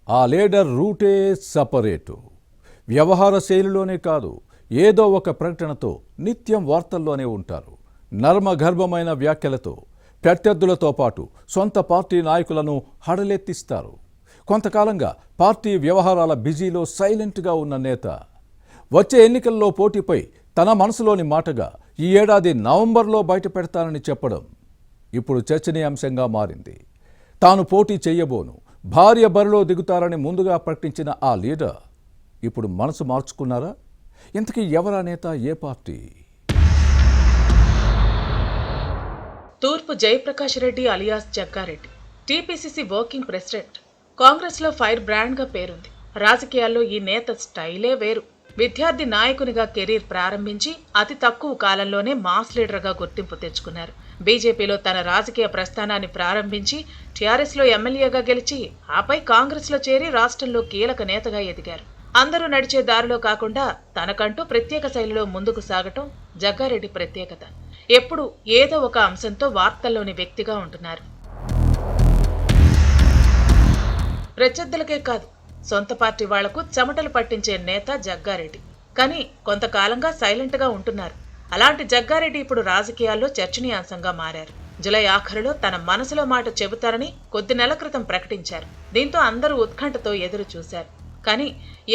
ఆ లీడర్ రూటే సపరేటు. వ్యవహార శైలిలోనే కాదు, ఏదో ఒక ప్రకటనతో నిత్యం వార్తల్లోనే ఉంటారు. నర్మగర్భమైన వ్యాఖ్యలతో ప్రత్యర్థులతో పాటు సొంత పార్టీ నాయకులను హడలెత్తిస్తారు. కొంతకాలంగా పార్టీ వ్యవహారాల బిజీలో సైలెంట్గా ఉన్న నేత వచ్చే ఎన్నికల్లో పోటీపై తన మనసులోని మాటగా ఈ ఏడాది నవంబర్లో బయటపెడతానని చెప్పడం ఇప్పుడు చర్చనీయాంశంగా మారింది. తాను పోటీ చేయబోను, భార్య బరిలో దిగుతారని ముందుగా ప్రకటించిన ఆ లీడర్ ఇప్పుడు మనసు మార్చుకున్నారా? ఇంతకీ ఎవరా నేత, ఏ party? Turupu Jayaprakash Reddy alias Jaggareddy, TPCC working president. కాంగ్రెస్లో ఫైర్ బ్రాండ్గా పేరుంది. రాజకీయాల్లో ఈ నేత స్టైలే వేరు. విద్యార్థి నాయకునిగా కెరీర్ ప్రారంభించి అతి తక్కువ కాలంలోనే మాస్ లీడర్గా గుర్తింపు తెచ్చుకున్నారు. బీజేపీలో తన రాజకీయ ప్రస్థానాన్ని ప్రారంభించి టీఆర్ఎస్లో ఎమ్మెల్యేగా గెలిచి ఆపై కాంగ్రెస్లో చేరి రాష్ట్రంలో కీలక నేతగా ఎదిగారు. అందరూ నడిచే దారిలో కాకుండా తనకంటూ ప్రత్యేక శైలిలో ముందుకు సాగటం జగ్గారెడ్డి ప్రత్యేకత. ఎప్పుడు ఏదో ఒక అంశంతో వార్తల్లోని వ్యక్తిగా ఉంటున్నారు. ప్రత్యర్థులకే కాదు, సొంత పార్టీ వాళ్లకు చెమటలు పట్టించే నేత జగ్గారెడ్డి. కానీ కొంతకాలంగా సైలెంట్గా ఉంటున్నారు. అలాంటి జగ్గారెడ్డి ఇప్పుడు రాజకీయాల్లో చర్చనీయాంశంగా మారారు. జులై ఆఖరులో తన మనసులో మాట చెబుతారని కొద్ది నెలల క్రితం ప్రకటించారు. దీంతో అందరూ ఉత్కంఠతో ఎదురు చూశారు. కానీ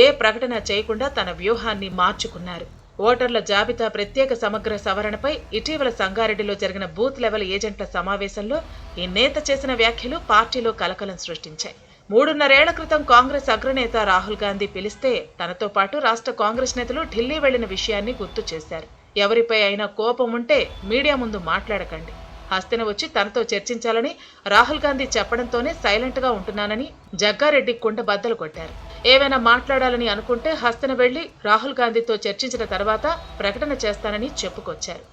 ఏ ప్రకటన చేయకుండా తన వ్యూహాన్ని మార్చుకున్నారు. ఓటర్ల జాబితా ప్రత్యేక సమగ్ర సవరణపై ఇటీవల సంగారెడ్డిలో జరిగిన బూత్ లెవెల్ ఏజెంట్ల సమావేశంలో ఈ నేత చేసిన వ్యాఖ్యలు పార్టీలో కలకలం సృష్టించాయి. 3.5 ఏళ్ల క్రితం కాంగ్రెస్ అగ్రనేత రాహుల్ గాంధీ పిలిస్తే తనతో పాటు రాష్ట్ర కాంగ్రెస్ నేతలు ఢిల్లీ వెళ్లిన విషయాన్ని గుర్తు చేశారు. ఎవరిపై అయినా కోపం ఉంటే మీడియా ముందు మాట్లాడకండి, హస్తిన వచ్చి తనతో చర్చించాలని రాహుల్ గాంధీ చెప్పడంతోనే సైలెంట్గా ఉంటున్నానని జగ్గారెడ్డి కుండబద్దలు కొట్టారు. ఏవైనా మాట్లాడాలని అనుకుంటే హస్తిన వెళ్లి రాహుల్ గాంధీతో చర్చించిన తర్వాత ప్రకటన చేస్తానని చెప్పుకొచ్చారు.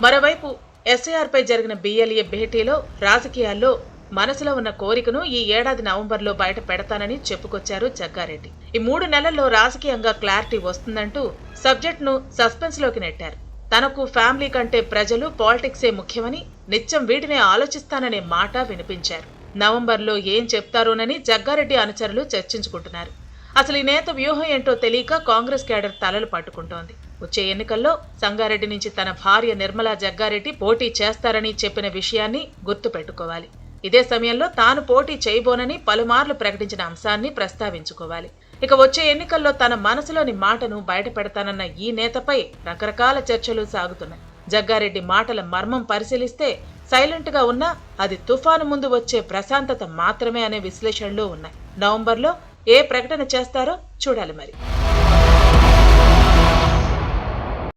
మరోవైపు ఎస్ఐఆర్పై జరిగిన BLA భేటీలో రాజకీయాల్లో మనసులో ఉన్న కోరికను ఈ ఏడాది నవంబర్లో బయట పెడతానని చెప్పుకొచ్చారు జగ్గారెడ్డి. ఈ 3 నెలల్లో రాజకీయంగా క్లారిటీ వస్తుందంటూ సబ్జెక్ట్ను సస్పెన్స్లోకి నెట్టారు. తనకు ఫ్యామిలీ కంటే ప్రజలు, పాలిటిక్సే ముఖ్యమని నిత్యం వీటినే ఆలోచిస్తాననే మాట వినిపించారు. నవంబర్లో ఏం చెప్తారోనని జగ్గారెడ్డి అనుచరులు చర్చించుకుంటున్నారు. అసలు ఈ నేత వ్యూహం ఏంటో తెలియక కాంగ్రెస్ కేడర్ తలలు పట్టుకుంటోంది. వచ్చే ఎన్నికల్లో సంగారెడ్డి నుంచి తన భార్య నిర్మలా జగ్గారెడ్డి పోటీ చేస్తారని చెప్పిన విషయాన్ని గుర్తు పెట్టుకోవాలి. ఇదే సమయంలో తాను పోటీ చేయబోనని పలుమార్లు ప్రకటించిన అంశాన్ని ప్రస్తావించుకోవాలి. ఇక వచ్చే ఎన్నికల్లో తన మనసులోని మాటను బయట పెడతానన్న ఈ నేతపై రకరకాల చర్చలు సాగుతున్నాయి. జగ్గారెడ్డి మాటల మర్మం పరిశీలిస్తే సైలెంట్గా ఉన్నా అది తుఫాను ముందు వచ్చే ప్రశాంతత మాత్రమే అనే విశ్లేషణలు ఉన్నాయి. నవంబర్లో ఏ ప్రకటన చేస్తారో చూడాలి మరి.